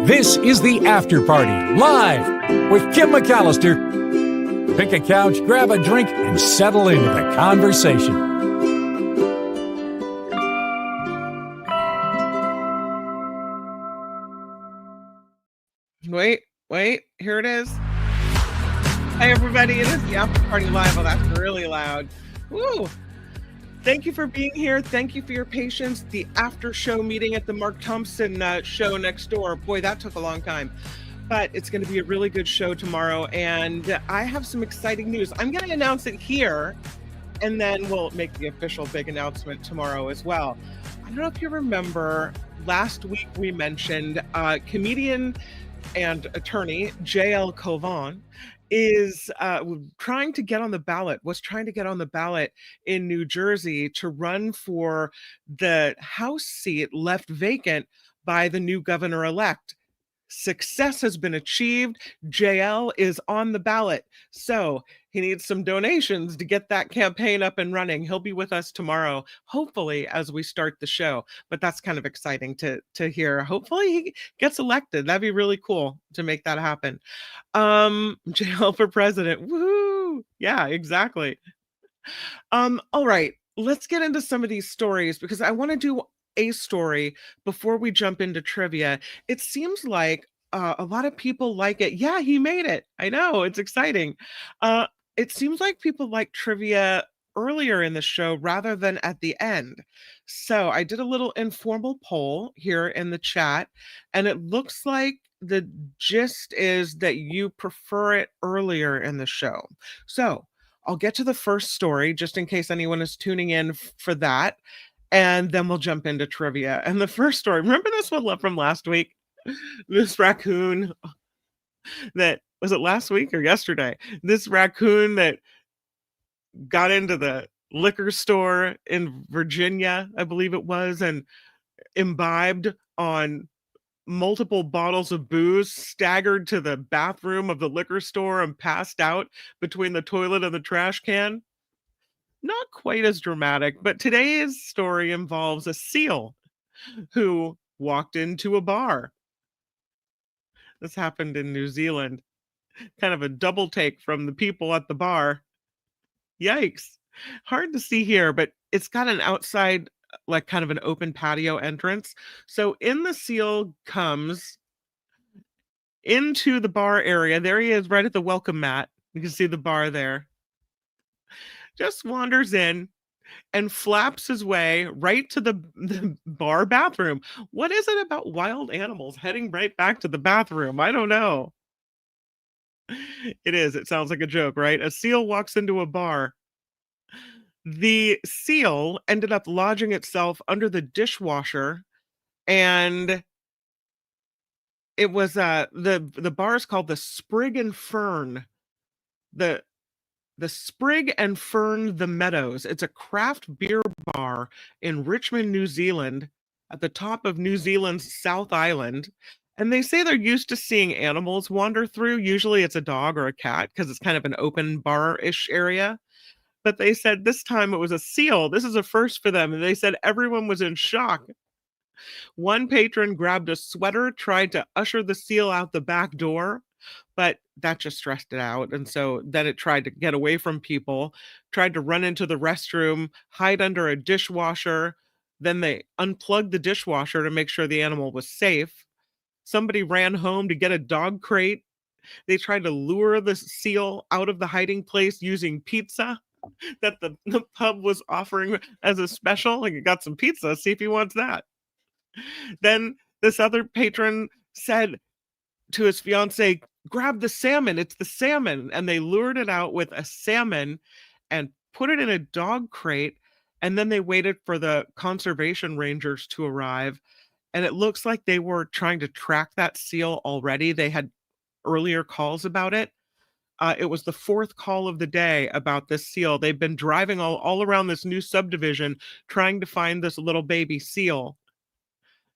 This is the After Party, live with Kim McAllister. Pick a couch, grab a drink, and settle into the conversation. Wait, here it is. Hi, everybody. It is the After Party Live. Oh, that's really loud. Woo! Thank you for being here. Thank you for your patience. The after show meeting at the Mark Thompson show next door. Boy, that took a long time. But it's going to be a really good show tomorrow. And I have some exciting news. I'm going to announce it here, and then we'll make the official big announcement tomorrow as well. I don't know if you remember, last week we mentioned comedian and attorney J.L. Cauvin was trying to get on the ballot in New Jersey to run for the House seat left vacant by the new governor-elect. Success has been achieved. JL is on the ballot. So he needs some donations to get that campaign up and running. He'll be with us tomorrow, hopefully, as we start the show. But that's kind of exciting to hear. Hopefully he gets elected. That'd be really cool to make that happen. JL for president. Woohoo! Yeah, exactly. All right. Let's get into some of these stories because I want to do a story before we jump into trivia. It seems like a lot of people like it. Yeah, he made it. I know, it's exciting. It seems like people like trivia earlier in the show rather than at the end. So I did a little informal poll here in the chat, and it looks like the gist is that you prefer it earlier in the show. So I'll get to the first story just in case anyone is tuning in for that. And then we'll jump into trivia. And the first story, remember this one from last week? This raccoon that, was it last week or yesterday? This raccoon that got into the liquor store in Virginia, I believe it was, and imbibed on multiple bottles of booze, staggered to the bathroom of the liquor store and passed out between the toilet and the trash can. Not quite as dramatic, but today's story involves a seal who walked into a bar. This happened in New Zealand. Kind of a double take from the people at the bar. Yikes. Hard to see here, but it's got an outside, like kind of an open patio entrance. So in the seal comes into the bar area. There he is right at the welcome mat. You can see the bar there. Just wanders in and flaps his way right to the bar bathroom. What is it about wild animals heading right back to the bathroom? I don't know. It is. It sounds like a joke, right? A seal walks into a bar. The seal ended up lodging itself under the dishwasher, and it was the bar is called the Sprig and Fern. The Sprig and Fern the Meadows. It's a craft beer bar in Richmond, New Zealand, at the top of New Zealand's South Island. And they say they're used to seeing animals wander through. Usually it's a dog or a cat because it's kind of an open bar-ish area. But they said this time it was a seal. This is a first for them. And they said everyone was in shock. One patron grabbed a sweater, tried to usher the seal out the back door, but that just stressed it out. And so then it tried to get away from people, tried to run into the restroom, hide under a dishwasher. Then they unplugged the dishwasher to make sure the animal was safe. Somebody ran home to get a dog crate. They tried to lure the seal out of the hiding place using pizza that the pub was offering as a special. Like, you got some pizza, see if he wants that. Then this other patron said to his fiance, grab the salmon, it's the salmon. And they lured it out with a salmon and put it in a dog crate. And then they waited for the conservation rangers to arrive. And it looks like they were trying to track that seal already. They had earlier calls about it. It was the fourth call of the day about this seal. They've been driving all around this new subdivision trying to find this little baby seal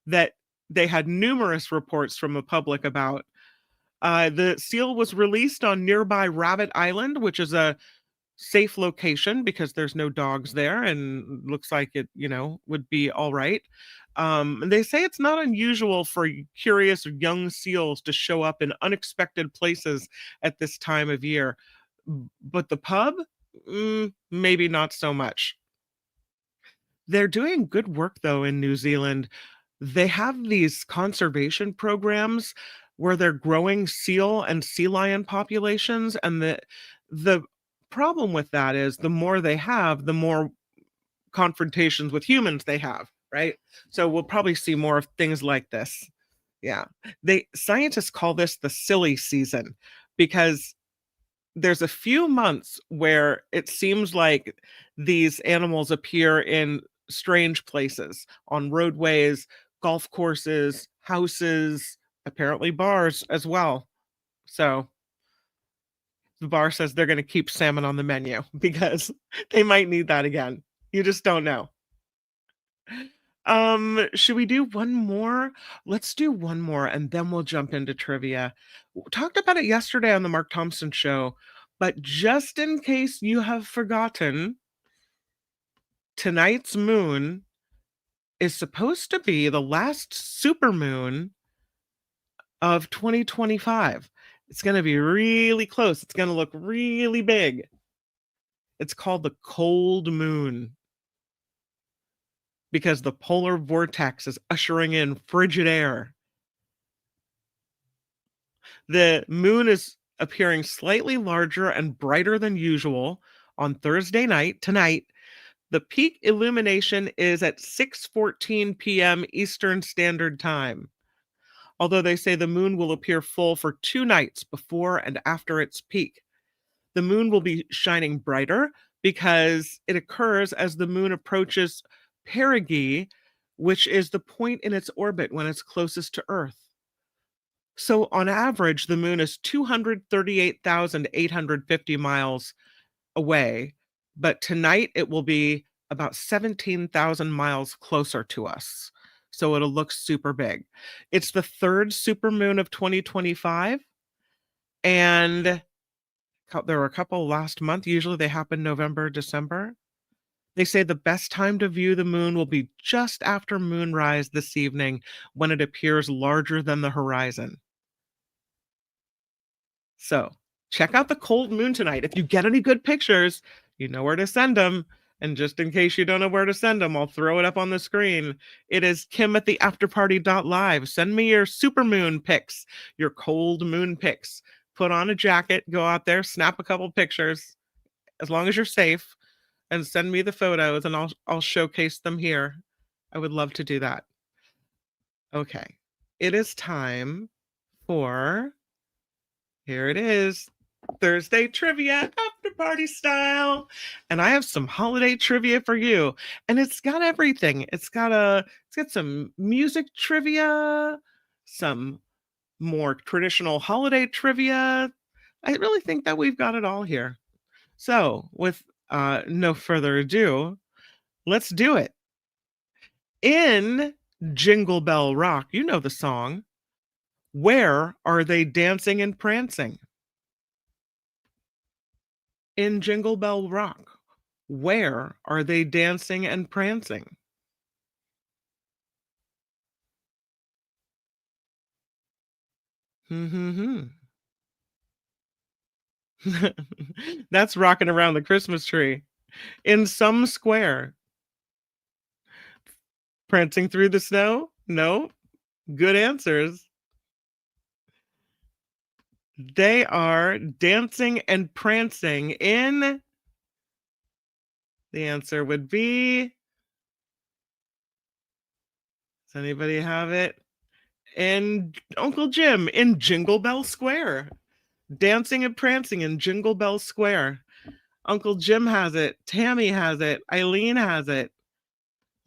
that they had numerous reports from the public about. The seal was released on nearby Rabbit Island, which is a safe location because there's no dogs there and looks like it, would be all right. And they say it's not unusual for curious young seals to show up in unexpected places at this time of year. But the pub, maybe not so much. They're doing good work though in New Zealand. They have these conservation programs where they're growing seal and sea lion populations, and the problem with that is the more they have, the more confrontations with humans they have, right? So we'll probably see more of things like this. Yeah. Scientists call this the silly season because there's a few months where it seems like these animals appear in strange places, on roadways, golf courses, houses, apparently bars as well. So the bar says they're going to keep salmon on the menu because they might need that again. You just don't know. Should we do one more? Let's do one more and then we'll jump into trivia. Talked about it yesterday on the Mark Thompson show, but just in case you have forgotten, tonight's moon is supposed to be the last supermoon of 2025. It's going to be really close. It's going to look really big. It's called the cold moon because the polar vortex is ushering in frigid air. The moon is appearing slightly larger and brighter than usual on Thursday night, tonight. The peak illumination is at 6:14 p.m. Eastern Standard Time. Although they say the moon will appear full for 2 nights before and after its peak. The moon will be shining brighter because it occurs as the moon approaches perigee, which is the point in its orbit when it's closest to Earth. So on average, the moon is 238,850 miles away, but tonight it will be about 17,000 miles closer to us. So it'll look super big. It's the third supermoon of 2025, and there were a couple last month. Usually they happen November, December. They say the best time to view the moon will be just after moonrise this evening when it appears larger than the horizon. So check out the cold moon tonight. If you get any good pictures, you know where to send them. And just in case you don't know where to send them, I'll throw it up on the screen. It is Kim at the afterparty.live. Send me your supermoon pics, your cold moon pics. Put on a jacket, go out there, snap a couple pictures, as long as you're safe, and send me the photos, and I'll showcase them here. I would love to do that. Okay, it is time for, here it is, Thursday trivia, after party style. And I have some holiday trivia for you. And it's got everything. It's got some music trivia, some more traditional holiday trivia. I really think that we've got it all here. So, with no further ado, let's do it. In Jingle Bell Rock, you know the song. Where are they dancing and prancing? In Jingle Bell Rock, where are they dancing and prancing? That's rocking around the Christmas tree. In some square. Prancing through the snow? No. Good answers. They are dancing and prancing in. The answer would be. Does anybody have it? In Uncle Jim in Jingle Bell Square. Dancing and prancing in Jingle Bell Square. Uncle Jim has it. Tammy has it. Eileen has it.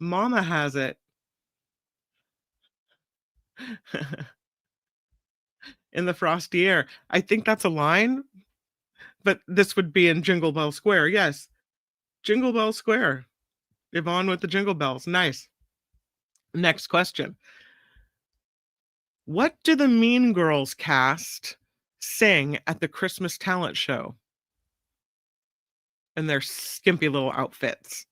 Mama has it. In the frosty air. I think that's a line, but this would be in Jingle Bell Square. Yes. Jingle Bell Square. Yvonne with the jingle bells. Nice. Next question. What do the Mean Girls cast sing at the Christmas talent show? in their skimpy little outfits.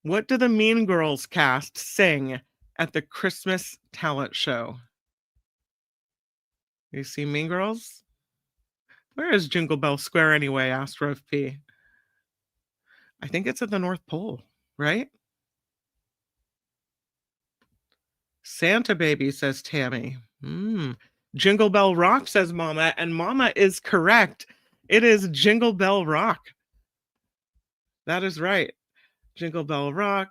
What do the Mean Girls cast sing at the Christmas talent show? You see Mean Girls? Where is Jingle Bell Square anyway? Asked Rove P. I think it's at the North Pole, right? Santa Baby, says Tammy. Jingle Bell Rock, says Mama, and Mama is correct. It is Jingle Bell Rock. That is right. Jingle Bell Rock.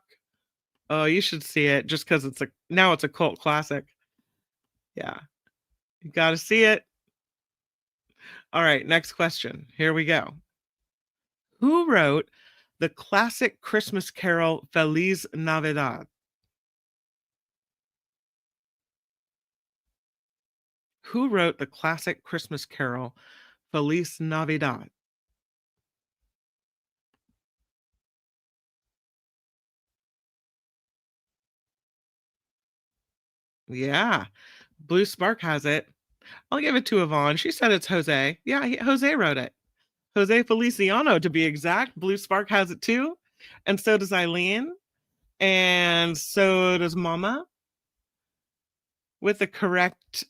Oh, you should see it just because now it's a cult classic. Yeah. You got to see it. All right, next question. Here we go. Who wrote the classic Christmas carol Feliz Navidad? Who wrote the classic Christmas carol Feliz Navidad? Yeah, Blue Spark has it. I'll give it to Yvonne. She said it's Jose. Yeah, Jose wrote it. Jose Feliciano, to be exact. Blue Spark has it too. And so does Eileen. And so does Mama. With the correct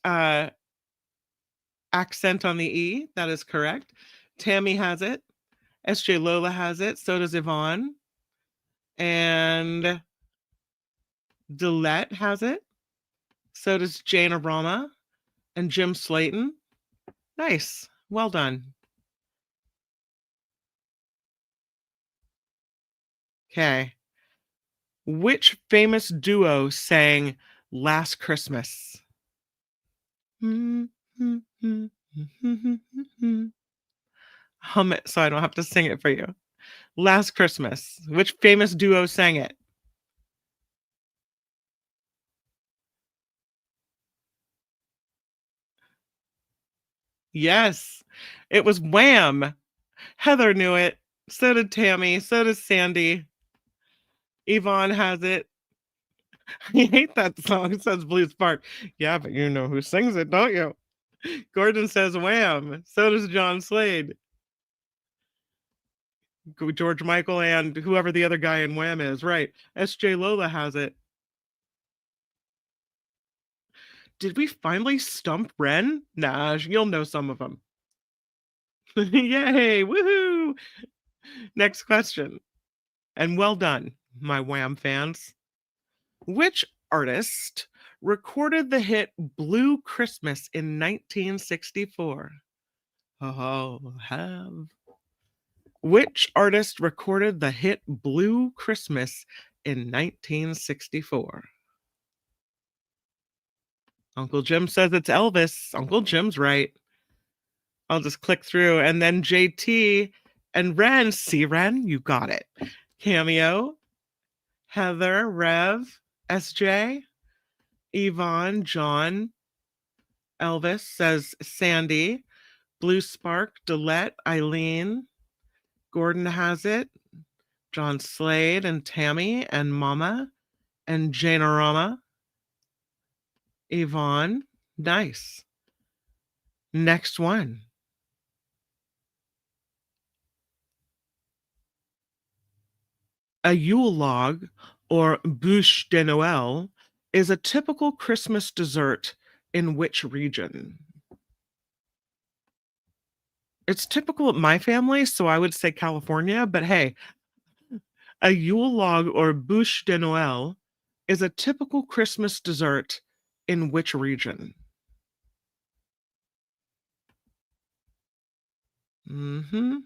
accent on the E. That is correct. Tammy has it. SJ Lola has it. So does Yvonne. And Dillette has it. So does Jana Rama and Jim Slayton. Nice. Well done. Okay. Which famous duo sang Last Christmas? Hum it so I don't have to sing it for you. Last Christmas. Which famous duo sang it? Yes, it was Wham. Heather knew it. So did Tammy. So does Sandy. Yvonne has it. I hate that song, says Blue Spark. Yeah, but you know who sings it, don't you? Gordon says Wham. So does John Slade. George Michael and whoever the other guy in Wham is. Right. SJ Lola has it. Did we finally stump Ren? Nah, you'll know some of them. Yay! Woohoo! Next question. And well done, my Wham fans. Which artist recorded the hit Blue Christmas in 1964? Which artist recorded the hit Blue Christmas in 1964? Uncle Jim says it's Elvis. Uncle Jim's right. I'll just click through. And then JT and Ren. See, Ren, you got it. Cameo, Heather, Rev, SJ, Yvonne, John, Elvis says Sandy, Blue Spark, Dillette, Eileen, Gordon has it, John Slade and Tammy and Mama and Janorama, Yvonne. Nice. Next one. A Yule log, or bûche de Noël, is a typical Christmas dessert in which region? It's typical of my family, so I would say California, but hey, a Yule log or bûche de Noël is a typical Christmas dessert in which region? The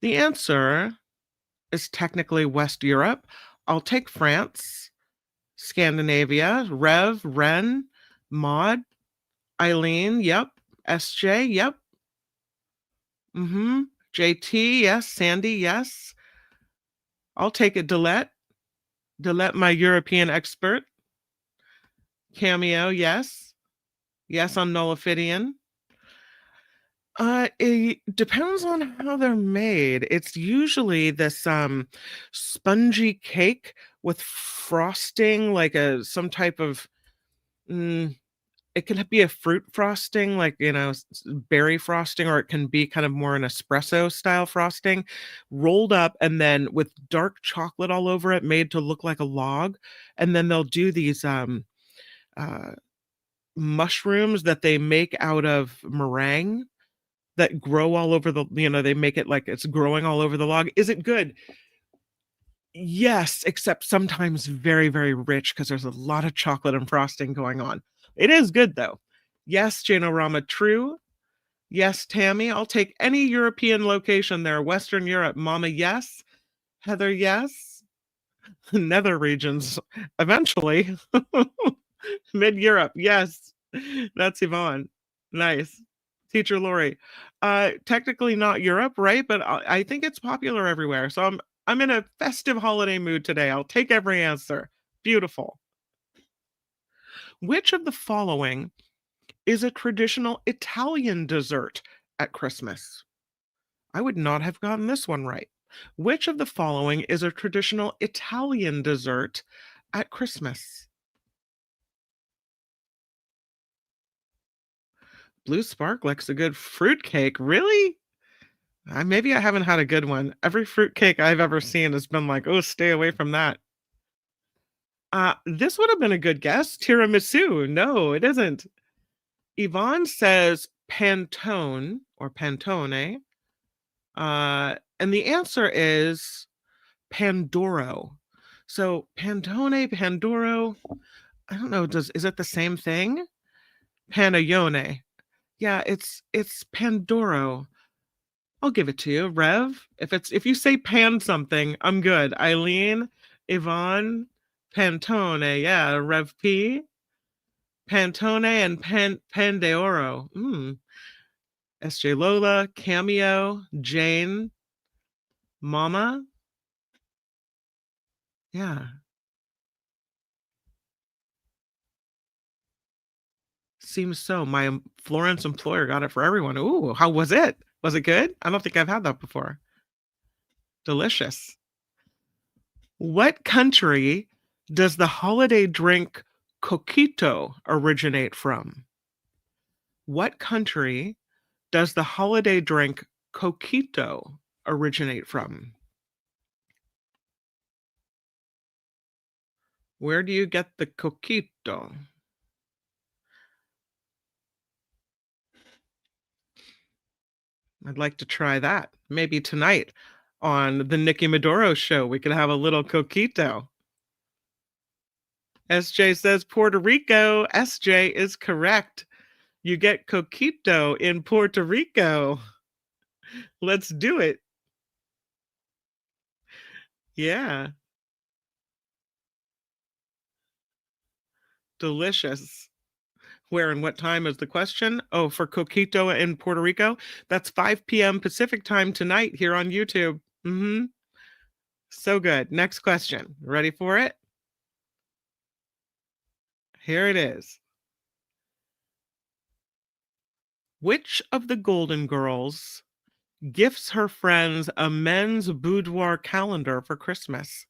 answer is technically West Europe. I'll take France, Scandinavia, Rev, Ren, Maud, Eileen, yep. SJ, yep. JT, yes. Sandy, yes. I'll take it, Dillette. Dillette, my European expert. Cameo, yes. Yes on Nullifidian. It depends on how they're made. It's usually this spongy cake with frosting, like some type of It can be a fruit frosting, like, berry frosting, or it can be kind of more an espresso style frosting, rolled up and then with dark chocolate all over it, made to look like a log. And then they'll do these uh, mushrooms that they make out of meringue that grow all over they make it like it's growing all over the log. Is it good? Yes, except sometimes very, very rich because there's a lot of chocolate and frosting going on. It is good though. Yes, Janorama, true. Yes, Tammy, I'll take any European location there. Western Europe, Mama, yes. Heather, yes. Nether regions, eventually. Mid Europe, yes. That's Yvonne. Nice. Teacher Lori. Technically not Europe, right? But I think it's popular everywhere. So I'm in a festive holiday mood today. I'll take every answer. Beautiful. Which of the following is a traditional Italian dessert at Christmas? I would not have gotten this one right. Which of the following is a traditional Italian dessert at Christmas? Blue Spark likes a good fruitcake. Really? Maybe I haven't had a good one. Every fruitcake I've ever seen has been like, oh, stay away from that. This would have been a good guess. Tiramisu. No, it isn't. Yvonne says Pantone or Pantone. And the answer is Pandoro. So Pantone, Pandoro. I don't know. Is it the same thing? Panayone. Yeah, it's Pandoro. I'll give it to you, Rev. If you say pan something, I'm good. Eileen, Yvonne, Pantone, yeah, Rev P, Pantone, and Pan de Oro. SJ Lola, Cameo, Jane, Mama. Yeah, seems so. My Florence employer got it for everyone. Ooh, how was it? Was it good? I don't think I've had that before. Delicious. What country does the holiday drink coquito originate from? What country does the holiday drink coquito originate from? Where do you get the coquito? I'd like to try that. Maybe tonight on the Nikki Maduro show, we could have a little coquito. SJ says Puerto Rico. SJ is correct. You get coquito in Puerto Rico. Let's do it. Yeah, delicious. Where and what time is the question? Oh, for coquito in Puerto Rico? That's 5 p.m. Pacific time tonight here on YouTube. So good. Next question. Ready for it? Here it is. Which of the Golden Girls gifts her friends a men's boudoir calendar for Christmas?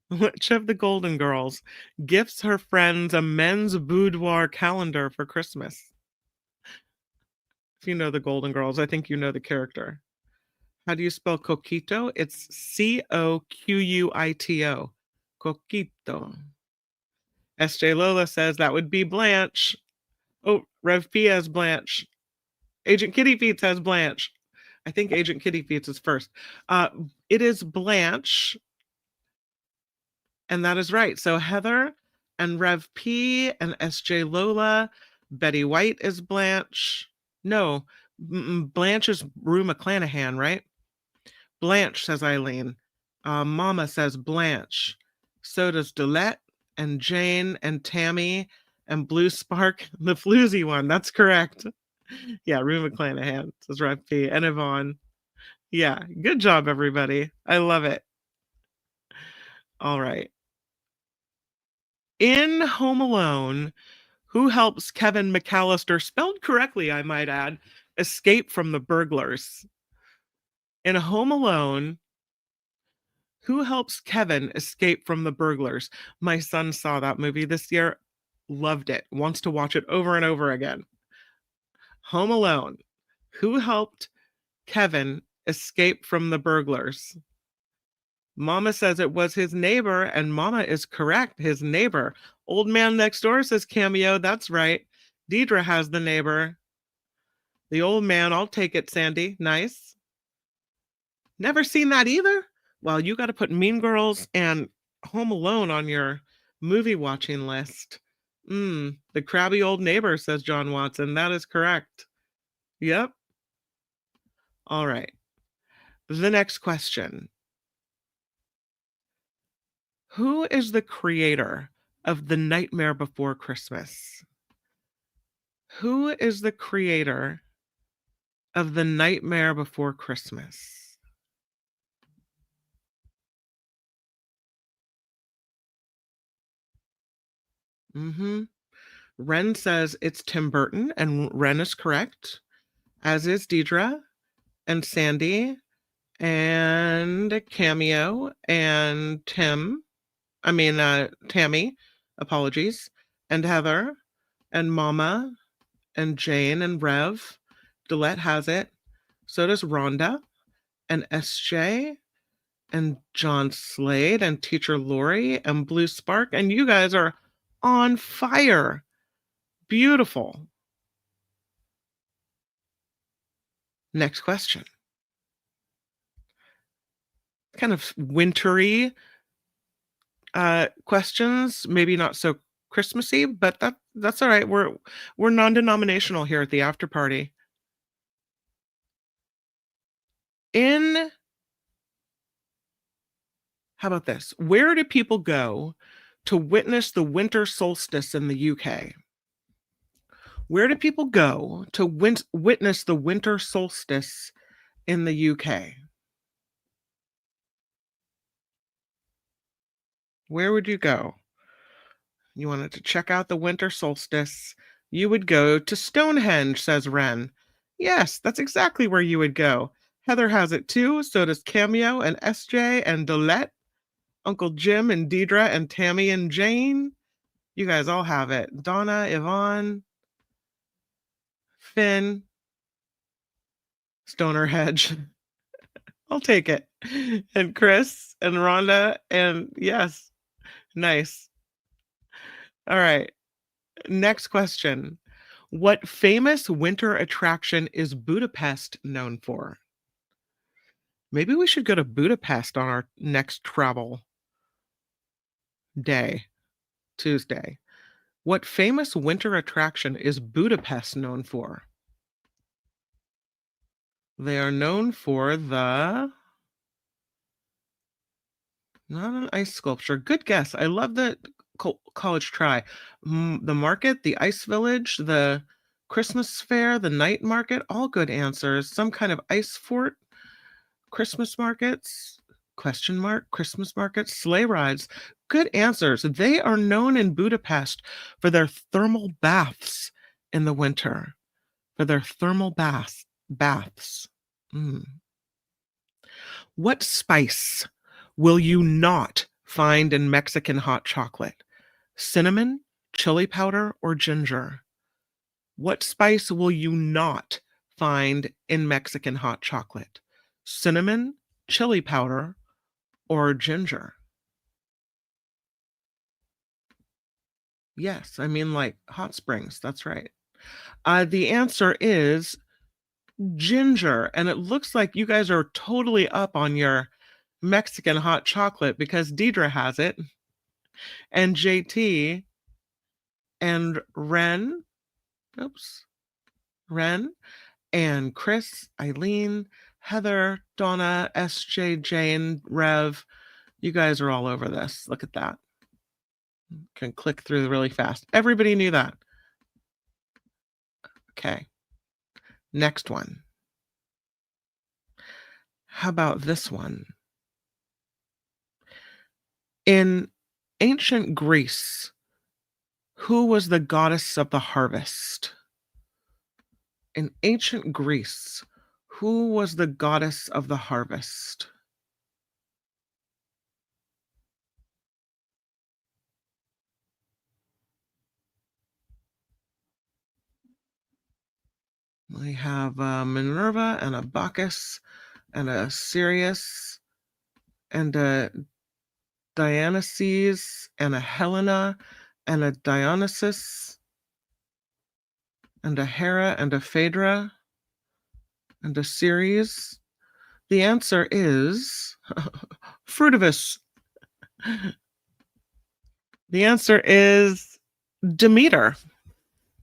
Which of the Golden Girls gifts her friends a men's boudoir calendar for Christmas? If you know the Golden Girls, I think you know the character. How do you spell coquito? It's Coquito. Coquito. SJ Lola says that would be Blanche. Oh, Rev P has Blanche. Agent Kitty Feets has Blanche. I think Agent Kitty Feets is first. It is Blanche. And that is right. So Heather and Rev P and SJ Lola. Betty White is Blanche. No, Blanche is Rue McClanahan, right? Blanche, says Eileen. Mama says Blanche. So does Dillette and Jane and Tammy and Blue Spark, the floozy one. That's correct. Yeah, Rue McClanahan, says Rev P. And Yvonne. Yeah, good job, everybody. I love it. All right. In Home Alone, who helps Kevin McAllister, spelled correctly, I might add, escape from the burglars? In Home Alone, who helps Kevin escape from the burglars? My son saw that movie this year. Loved it. Wants to watch it over and over again. Home Alone. Who helped Kevin escape from the burglars? Mama says it was his neighbor, and Mama is correct. His neighbor. Old Man Next Door says cameo. That's right. Deidre has the neighbor. The old man. I'll take it, Sandy. Nice. Never seen that either? Well, you got to put Mean Girls and Home Alone on your movie watching list. The crabby old neighbor, says John Watson. That is correct. Yep. All right. The next question. Who is the creator of The Nightmare Before Christmas? Who is the creator of The Nightmare Before Christmas? Ren says it's Tim Burton, and Ren is correct, as is Deidre and Sandy and Cameo and Tammy, apologies, and Heather and Mama and Jane and Rev. Delette has it. So does Rhonda and SJ and John Slade and Teacher Lori and Blue Spark. And you guys are on fire. Beautiful. Next question. Kind of wintry questions, maybe not so Christmassy, but that's all right. We're non-denominational here at the after party. How about this? Where do people go to witness the winter solstice in the UK? Where do people go to witness the winter solstice in the UK? Where would you go? You wanted to check out the winter solstice. You would go to Stonehenge, says Ren. Yes, that's exactly where you would go. Heather has it too. So does Cameo and SJ and Dolette, Uncle Jim and Deidre and Tammy and Jane. You guys all have it. Donna, Yvonne, Finn, Stonerhedge. I'll take it. And Chris and Rhonda. And yes, nice. All right. Next question. What famous winter attraction is Budapest known for? Maybe we should go to Budapest on our next travel day, Tuesday. What famous winter attraction is Budapest known for? They are known for not an ice sculpture. Good guess. I love the college try. The market, the ice village, the Christmas fair, the night market, all good answers. Some kind of ice fort, Christmas markets, question mark, Christmas markets, sleigh rides. Good answers. They are known in Budapest for their thermal baths in the winter. For their thermal baths. What spice will you not find in Mexican hot chocolate? Cinnamon, chili powder, or ginger? What spice will you not find in Mexican hot chocolate? Cinnamon, chili powder, or ginger? Yes, I mean like hot springs. That's right. The answer is ginger. And it looks like you guys are totally up on your Mexican hot chocolate because Deidre has it. And JT and Ren and Chris, Eileen, Heather, Donna, SJ, Jane, Rev. You guys are all over this. Look at that. Can click through really fast. Everybody knew that. Okay. Next one. How about this one? In ancient Greece, who was the goddess of the harvest? In ancient Greece, who was the goddess of the harvest? We have Minerva and a Bacchus and a Sirius and a Dionysus and a Helena and a Dionysus and a Hera and a Phaedra and a Ceres. The answer is Fruitivus. The answer is Demeter.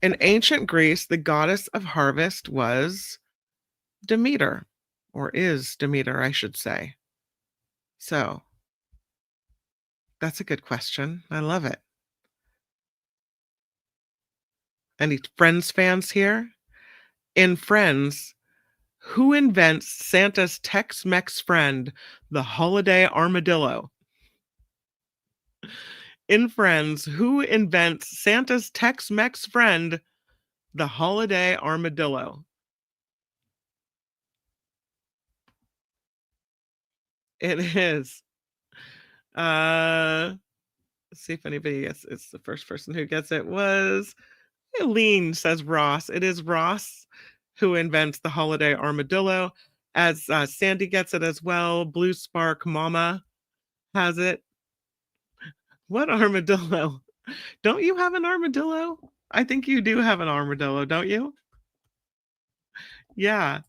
In ancient Greece, the goddess of harvest was Demeter, or is Demeter, I should say. So that's a good question. I love it. Any Friends fans here? In Friends, who invents Santa's Tex-Mex friend, the holiday armadillo? In Friends, who invents Santa's Tex-Mex friend, the holiday armadillo? It is. Let's see if anybody gets it's the first person who gets it was Eileen, says Ross. It is Ross who invents the holiday armadillo. As Sandy gets it as well. Blue Spark Mama has it. What armadillo? Don't you have an armadillo? I think you do have an armadillo, don't you? Yeah,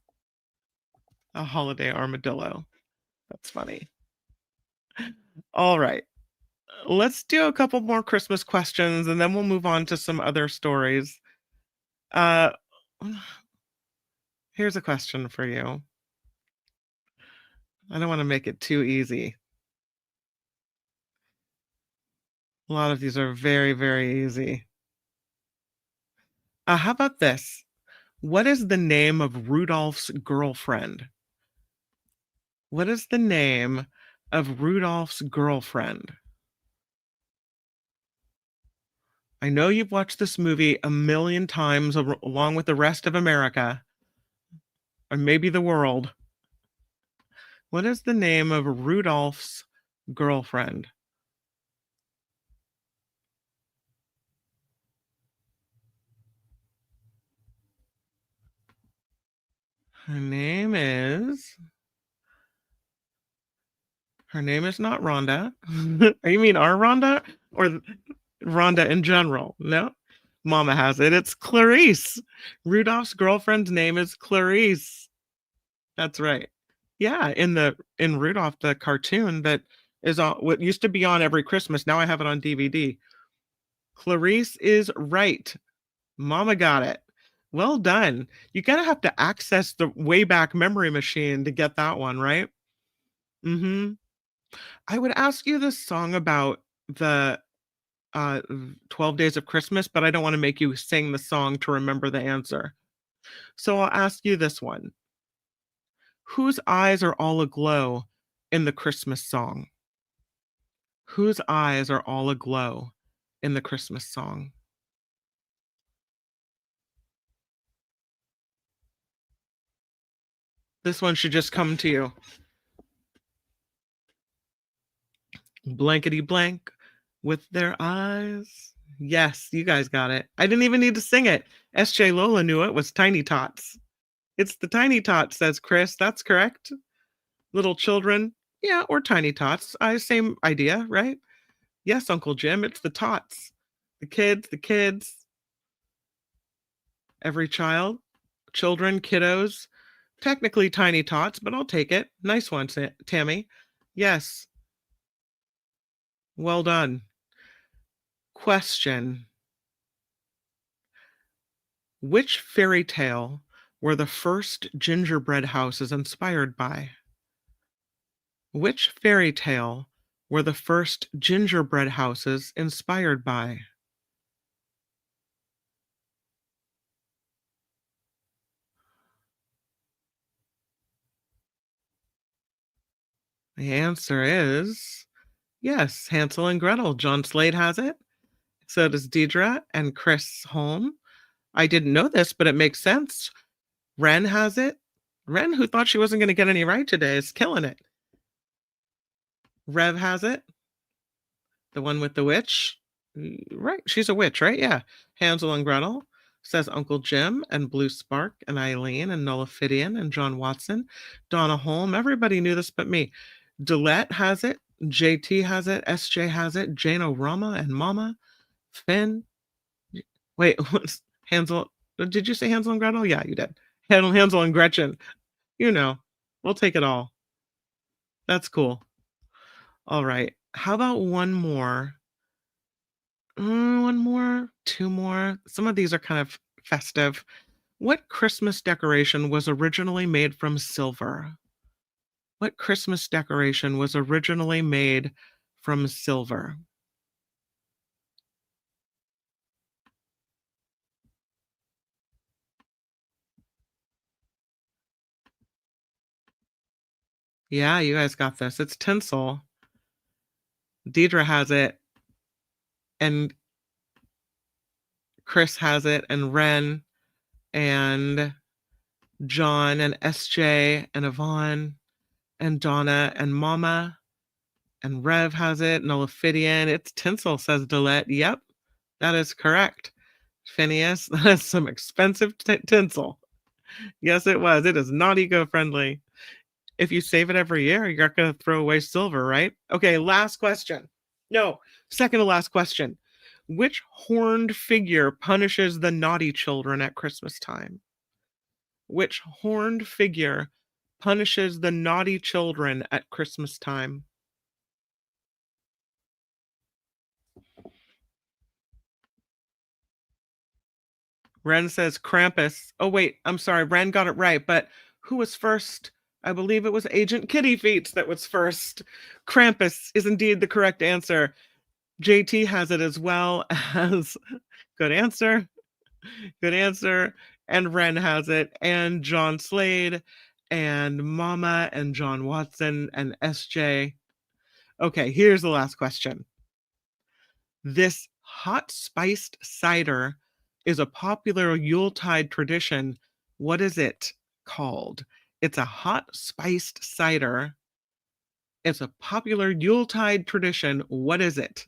a holiday armadillo. That's funny. All right. Let's do a couple more Christmas questions and then we'll move on to some other stories. Here's a question for you. I don't want to make it too easy. A lot of these are very, very easy. How about this? What is the name of Rudolph's girlfriend? What is the name of Rudolph's girlfriend? I know you've watched this movie a million times along with the rest of America, or maybe the world. What is the name of Rudolph's girlfriend? Her name is not Rhonda. You mean our Rhonda or Rhonda in general? No. Mama has it. It's Clarice. Rudolph's girlfriend's name is Clarice. That's right. Yeah, in Rudolph, the cartoon that is on what used to be on every Christmas. Now I have it on DVD. Clarice is right. Mama got it. Well done. You gotta have to access the Wayback Memory Machine to get that one, right? Mm-hmm. I would ask you this song about the 12 Days of Christmas, but I don't want to make you sing the song to remember the answer. So I'll ask you this one. Whose eyes are all aglow in the Christmas song? Whose eyes are all aglow in the Christmas song? This one should just come to you. Blankety blank with their eyes. Yes, you guys got it. I didn't even need to sing it. SJ Lola knew it was Tiny Tots. It's the Tiny Tots, says Chris. That's correct. Little children. Yeah, or Tiny Tots. Same idea, right? Yes, Uncle Jim, it's the tots. The kids. Every child. Children, kiddos. Technically Tiny Tots, but I'll take it. Nice one, Tammy. Yes. Well done. Question. Which fairy tale were the first gingerbread houses inspired by? Which fairy tale were the first gingerbread houses inspired by? The answer is yes, Hansel and Gretel. John Slade has it. So does Deidre and Chris Holm. I didn't know this, but it makes sense. Ren has it. Ren, who thought she wasn't going to get any right today, is killing it. Rev has it. The one with the witch. Right. She's a witch, right? Yeah. Hansel and Gretel. says Uncle Jim and Blue Spark and Eileen and Nullifidian and John Watson. Donna Holm, everybody knew this but me. Dillette has it. JT has it. SJ has it. Jane O'Rama and Mama. Finn. Wait, what's Hansel? Did you say Hansel and Gretel? Yeah, you did. Hansel and Gretchen. You know, we'll take it all. That's cool. All right. How about one more? One more, two more. Some of these are kind of festive. What Christmas decoration was originally made from silver? What Christmas decoration was originally made from silver? Yeah, you guys got this. It's tinsel. Deidre has it, and Chris has it, and Ren, and John, and SJ, and Yvonne, and Donna, and Mama, and Rev has it, Nullifidian. It's tinsel, says Dillette. Yep, that is correct. Phineas, that is some expensive tinsel. Yes, it was. It is not eco-friendly. If you save it every year, you're not going to throw away silver, right? Okay, last question. No, second to last question. Which horned figure punishes the naughty children at Christmas time? Which horned figure punishes the naughty children at Christmas time? Ren says Krampus. Oh, wait, I'm sorry. Ren got it right, but who was first? I believe it was Agent Kitty Feet that was first. Krampus is indeed the correct answer. JT has it as well as good answer. Good answer. And Ren has it, and John Slade, and Mama, and John Watson, and SJ. Okay, here's the last question. This hot spiced cider is a popular Yuletide tradition. What is it called? It's a hot spiced cider. It's a popular Yuletide tradition. What is it?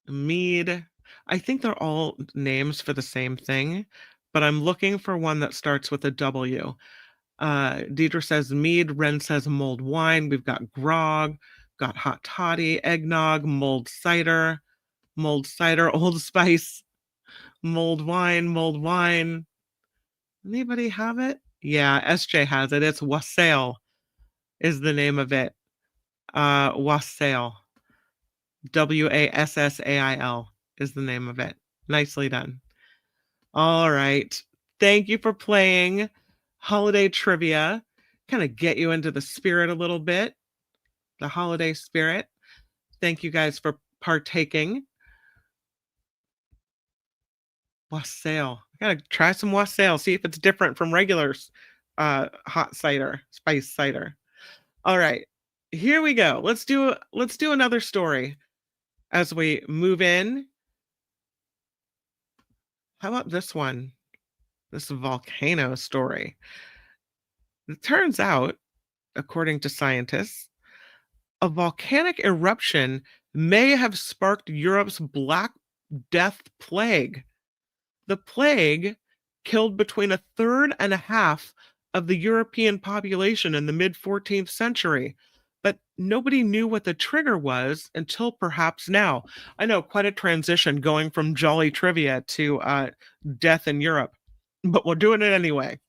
Mead. I think they're all names for the same thing, but I'm looking for one that starts with a W. Deidre says mead. Ren says mulled wine. We've got grog, got hot toddy, eggnog, mulled cider, Old Spice, mulled wine, mulled wine. Anybody have it? Yeah, SJ has it. It's wassail is the name of it. Wassail. Wassail is the name of it. Nicely done. All right. Thank you for playing holiday trivia. Kind of get you into the spirit a little bit, the holiday spirit. Thank you guys for partaking. Wassail. I gotta try some wassail, see if it's different from regular hot cider, spice cider. All right, here we go. Let's do another story as we move in. How about this one? This volcano story. It turns out, according to scientists, a volcanic eruption may have sparked Europe's Black Death plague. The plague killed between a third and a half of the European population in the mid 14th century. But nobody knew what the trigger was until perhaps now. I know, quite a transition going from jolly trivia to death in Europe, but we're doing it anyway.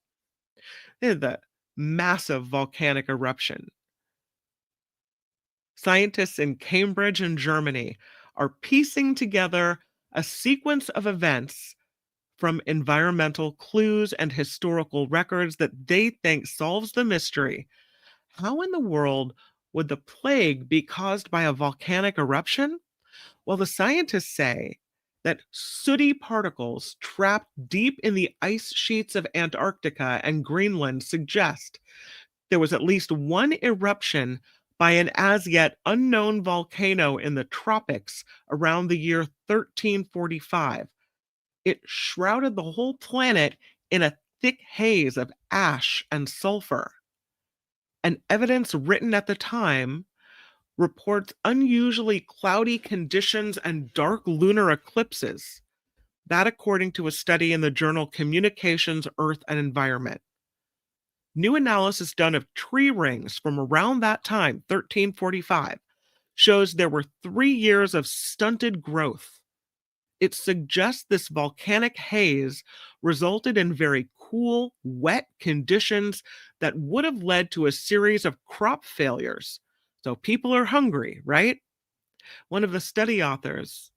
The massive volcanic eruption. Scientists in Cambridge and Germany are piecing together a sequence of events from environmental clues and historical records that they think solves the mystery. How in the world would the plague be caused by a volcanic eruption? Well, the scientists say that sooty particles trapped deep in the ice sheets of Antarctica and Greenland suggest there was at least one eruption by an as yet unknown volcano in the tropics around the year 1345. It shrouded the whole planet in a thick haze of ash and sulfur. And evidence written at the time reports unusually cloudy conditions and dark lunar eclipses. That, according to a study in the journal Communications, Earth, and Environment. New analysis done of tree rings from around that time, 1345, shows there were 3 years of stunted growth. It suggests this volcanic haze resulted in very cool, wet conditions that would have led to a series of crop failures. So people are hungry, right? One of the study authors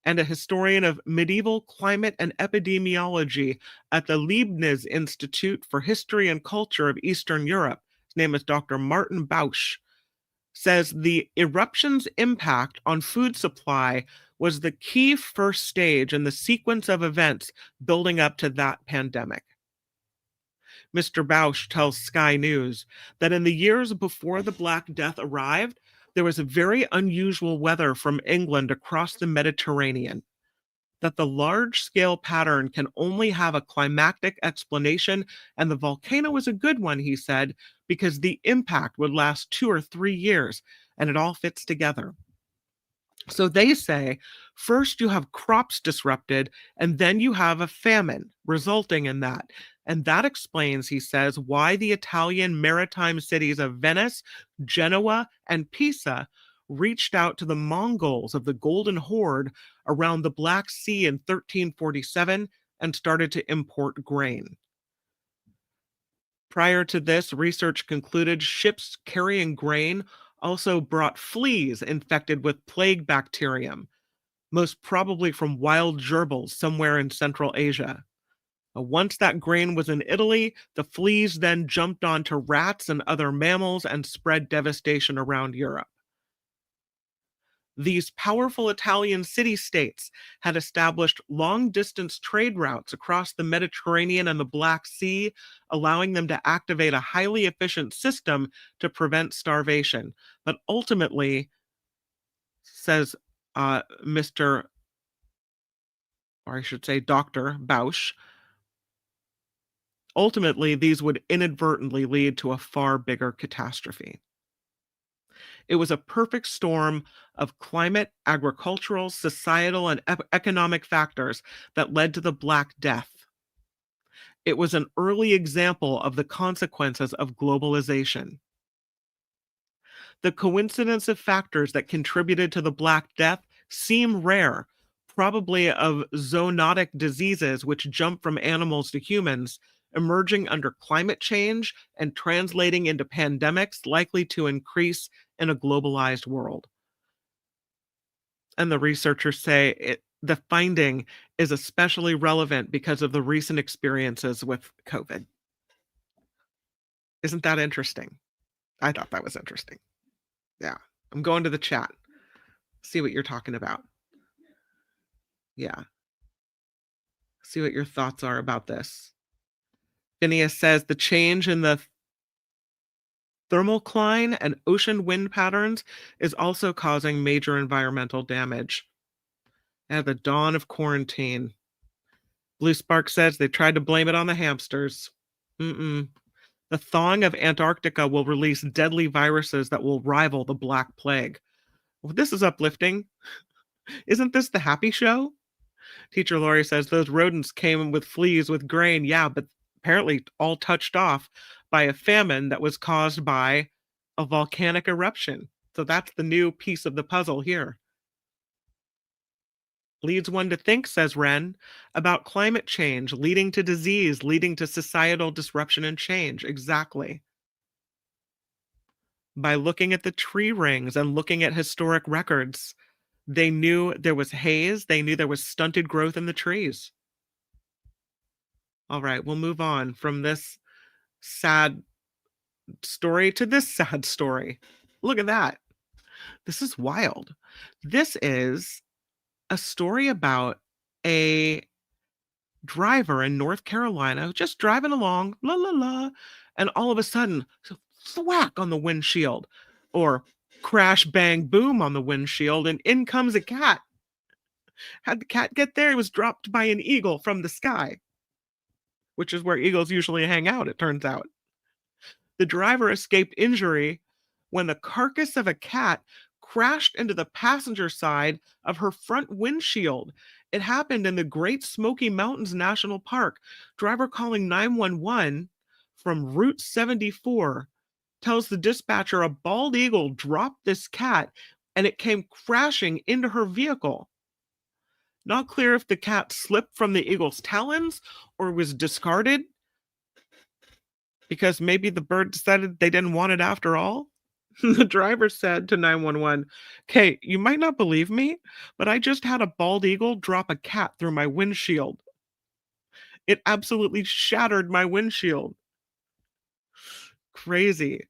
and a historian of medieval climate and epidemiology at the Leibniz Institute for History and Culture of Eastern Europe, his name is Dr. Martin Bausch, says the eruption's impact on food supply was the key first stage in the sequence of events building up to that pandemic. Mr. Bausch tells Sky News that in the years before the Black Death arrived, there was a very unusual weather from England across the Mediterranean. That the large scale pattern can only have a climactic explanation, and the volcano was a good one, he said, because the impact would last 2 or 3 years, and it all fits together. So they say first you have crops disrupted, and then you have a famine resulting in that. And that explains, he says, why the Italian maritime cities of Venice, Genoa, and Pisa reached out to the Mongols of the Golden Horde around the Black Sea in 1347 and started to import grain. Prior to this, research concluded ships carrying grain also brought fleas infected with plague bacterium, most probably from wild gerbils somewhere in Central Asia. Once that grain was in Italy, the fleas then jumped onto rats and other mammals and spread devastation around Europe. These powerful Italian city-states had established long-distance trade routes across the Mediterranean and the Black Sea, allowing them to activate a highly efficient system to prevent starvation. But ultimately, says Mr. or I should say Dr. Bausch, ultimately these would inadvertently lead to a far bigger catastrophe. It was a perfect storm of climate, agricultural, societal, and economic factors that led to the Black Death. It was an early example of the consequences of globalization. The coincidence of factors that contributed to the Black Death seem rare, probably of zoonotic diseases which jump from animals to humans, emerging under climate change and translating into pandemics likely to increase in a globalized world. And the researchers say the finding is especially relevant because of the recent experiences with COVID. Isn't that interesting? I thought that was interesting. Yeah. I'm going to the chat. See what you're talking about. Yeah. See what your thoughts are about this. Phineas says the change in the thermocline and ocean wind patterns is also causing major environmental damage. At the dawn of quarantine. Blue Spark says they tried to blame it on the hamsters. The thawing of Antarctica will release deadly viruses that will rival the Black Plague. Well, this is uplifting. Isn't this the happy show? Teacher Lori says those rodents came with fleas with grain. Yeah, but apparently all touched off by a famine that was caused by a volcanic eruption. So that's the new piece of the puzzle here. Leads one to think, says Wren, about climate change leading to disease, leading to societal disruption and change. Exactly. By looking at the tree rings and looking at historic records, they knew there was haze. They knew there was stunted growth in the trees. All right, we'll move on from this sad story to this sad story. Look at that. This is wild. This is a story about a driver in North Carolina just driving along, la la la, and all of a sudden, thwack on the windshield, or crash, bang, boom on the windshield, and in comes a cat. How'd the cat get there? It was dropped by an eagle from the sky, which is where eagles usually hang out, it turns out. The driver escaped injury when the carcass of a cat crashed into the passenger side of her front windshield. It happened in the Great Smoky Mountains National Park. Driver calling 911 from Route 74 tells the dispatcher a bald eagle dropped this cat and it came crashing into her vehicle. Not clear if the cat slipped from the eagle's talons or was discarded because maybe the bird decided they didn't want it after all. The driver said to 911, "Okay, you might not believe me, but I just had a bald eagle drop a cat through my windshield. It absolutely shattered my windshield." Crazy.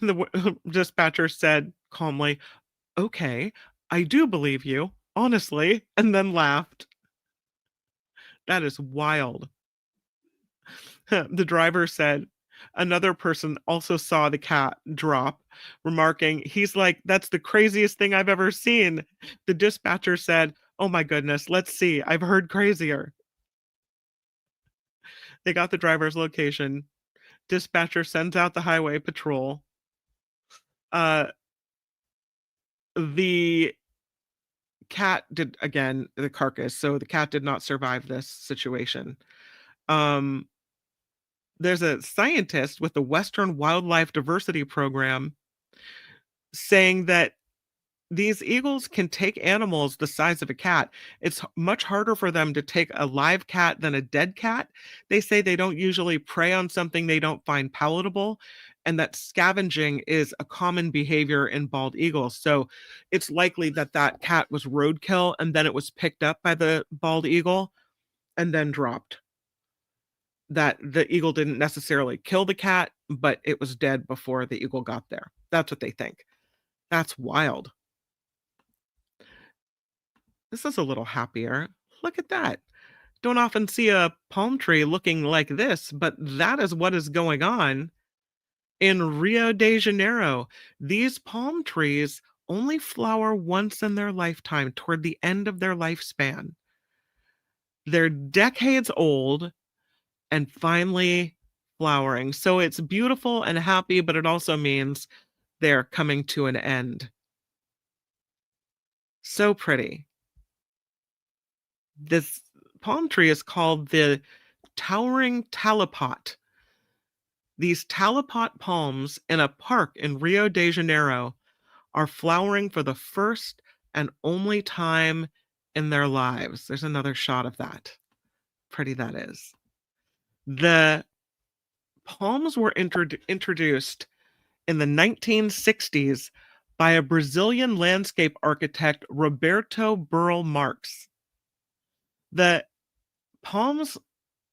The dispatcher said calmly, "Okay, I do believe you, honestly," and then laughed. That is wild. The driver said another person also saw the cat drop, remarking, "He's like, that's the craziest thing I've ever seen." The dispatcher said, "Oh my goodness, let's see. I've heard crazier." They got the driver's location. Dispatcher sends out the highway patrol. Uh, the cat did again the carcass, so the cat did not survive this situation. Um, there's a scientist with the Western Wildlife Diversity Program saying that these eagles can take animals the size of a cat. It's much harder for them to take a live cat than a dead cat. They say they don't usually prey on something they don't find palatable, and that scavenging is a common behavior in bald eagles. So it's likely that that cat was roadkill and then it was picked up by the bald eagle and then dropped. That the eagle didn't necessarily kill the cat, but it was dead before the eagle got there. That's what they think. That's wild. This is a little happier. Look at that. Don't often see a palm tree looking like this, but that is what is going on in Rio de Janeiro. These palm trees only flower once in their lifetime, toward the end of their lifespan. They're decades old and finally flowering. So it's beautiful and happy, but it also means they're coming to an end. So pretty. This palm tree is called the towering talipot. These talipot palms in a park in Rio de Janeiro are flowering for the first and only time in their lives. There's another shot of that. Pretty that is. The palms were introduced in the 1960s by a Brazilian landscape architect, Roberto Burle Marx. The palms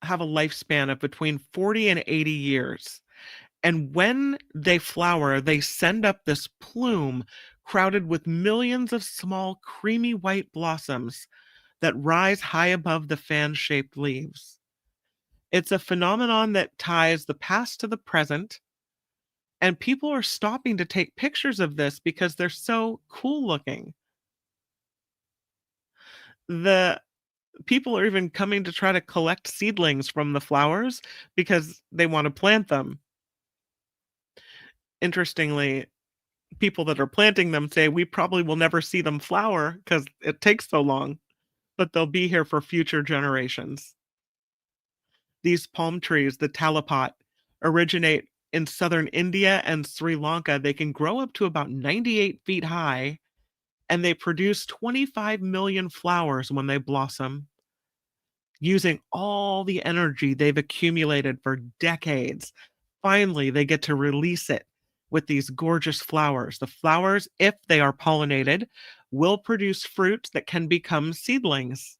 have a lifespan of between 40 and 80 years. And when they flower, they send up this plume crowded with millions of small, creamy white blossoms that rise high above the fan-shaped leaves. It's a phenomenon that ties the past to the present, and people are stopping to take pictures of this because they're so cool looking. The people are even coming to try to collect seedlings from the flowers because they want to plant them. Interestingly, people that are planting them say we probably will never see them flower because it takes so long, but they'll be here for future generations. These palm trees, the talipot, originate in southern India and Sri Lanka. They can grow up to about 98 feet high, and they produce 25 million flowers when they blossom, using all the energy they've accumulated for decades. Finally, they get to release it with these gorgeous flowers. The flowers, if they are pollinated, will produce fruit that can become seedlings.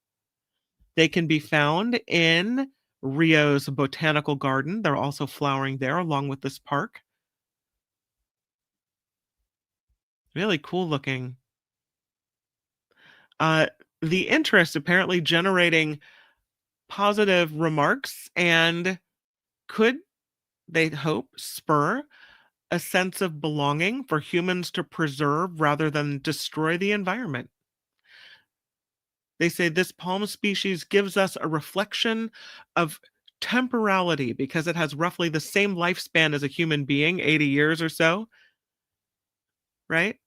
They can be found in Rio's botanical garden. They're also flowering there along with this park. Really cool looking. Uh, the interest apparently generating positive remarks and could, they hope, spur a sense of belonging for humans to preserve rather than destroy the environment. They say this palm species gives us a reflection of temporality because it has roughly the same lifespan as a human being, 80 years or so, right?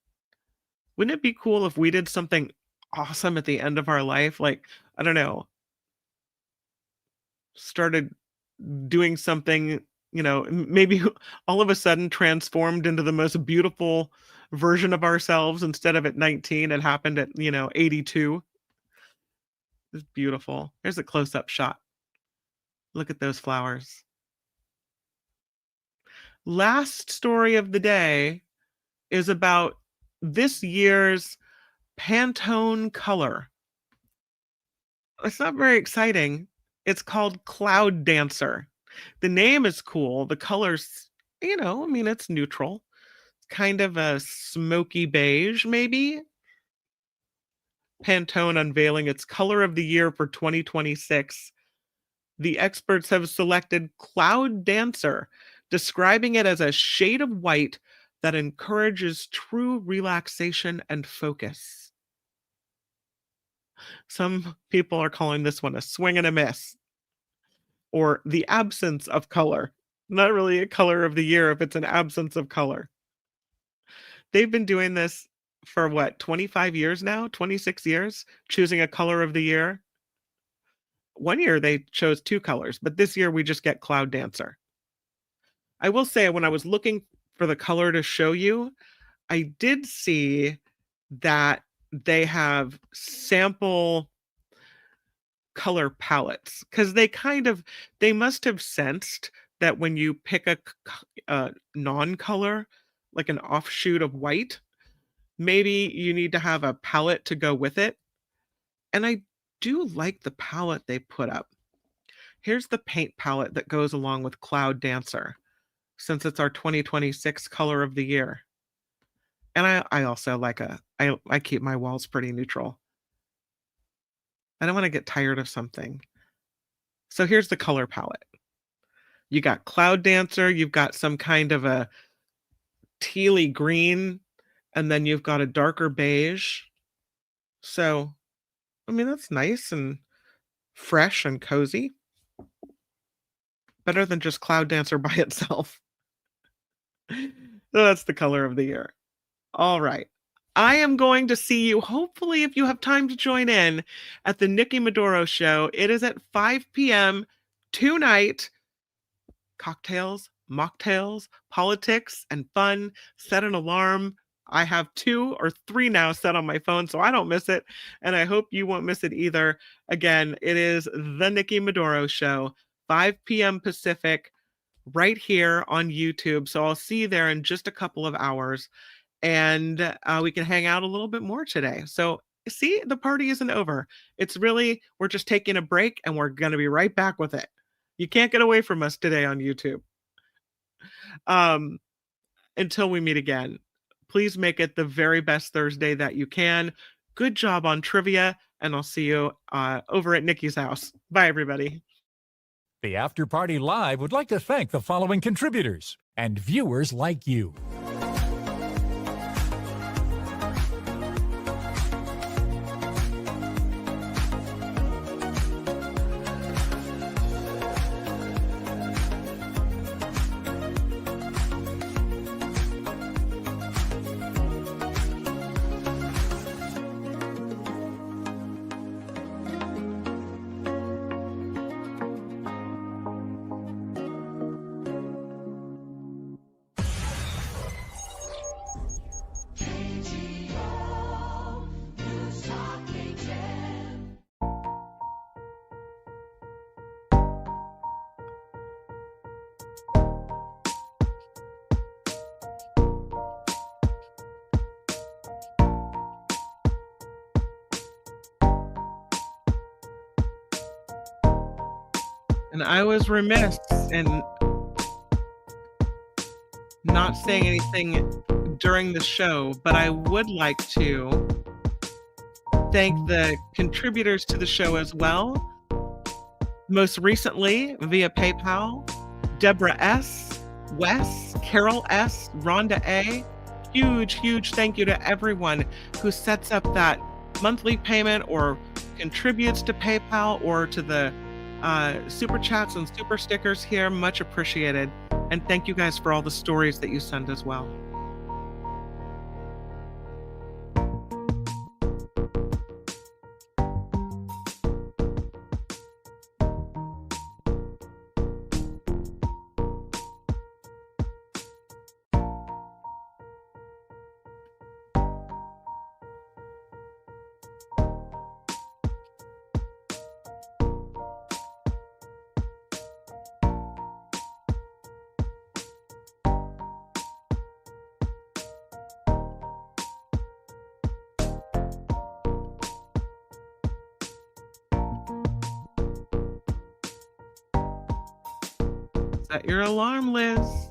Wouldn't it be cool if we did something awesome at the end of our life? Like, I don't know, started doing something, maybe all of a sudden transformed into the most beautiful version of ourselves instead of at 19, it happened at, 82. It's beautiful. There's a close-up shot. Look at those flowers. Last story of the day is about this year's Pantone color. It's not very exciting. It's called Cloud Dancer. The name is cool. The color's, it's neutral. Kind of a smoky beige, maybe. Pantone unveiling its color of the year for 2026. The experts have selected Cloud Dancer, describing it as a shade of white that encourages true relaxation and focus. Some people are calling this one a swing and a miss, or the absence of color. Not really a color of the year if it's an absence of color. They've been doing this for what, 25 years now? 26 years? Choosing a color of the year? One year they chose 2 colors, but this year we just get Cloud Dancer. I will say, when I was looking for the color to show you, I did see that they have sample color palettes, because they must have sensed that when you pick a non-color, like an offshoot of white, maybe you need to have a palette to go with it. And I do like the palette they put up. Here's the paint palette that goes along with Cloud Dancer, since it's our 2026 color of the year. And I also I keep my walls pretty neutral. I don't want to get tired of something. So here's the color palette. You got Cloud Dancer, you've got some kind of a tealy green, and then you've got a darker beige. So, that's nice and fresh and cozy. Better than just Cloud Dancer by itself. So that's the color of the year. All right. I am going to see you, hopefully, if you have time to join in, at the Nikki Maduro show. It is at 5 p.m. tonight. Cocktails, mocktails, politics, and fun. Set an alarm. I have 2 or 3 now set on my phone, so I don't miss it. And I hope you won't miss it either. Again, it is the Nikki Maduro show, 5 p.m. Pacific, right here on YouTube. So I'll see you there in just a couple of hours. And we can hang out a little bit more today. So see, the party isn't over. We're just taking a break, and we're going to be right back with it. You can't get away from us today on YouTube. Until we meet again, please make it the very best Thursday that you can. Good job on trivia, and I'll see you over at Nikki's house. Bye, everybody. The After Party Live would like to thank the following contributors and viewers like you. And I was remiss in not saying anything during the show, but I would like to thank the contributors to the show as well. Most recently, via PayPal, Deborah S., Wes, Carol S., Rhonda A. Huge thank you to everyone who sets up that monthly payment or contributes to PayPal or to the super chats and super stickers here. Much appreciated. And thank you guys for all the stories that you send as well. Set your alarm, Liz.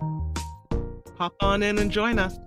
Pop on in and join us.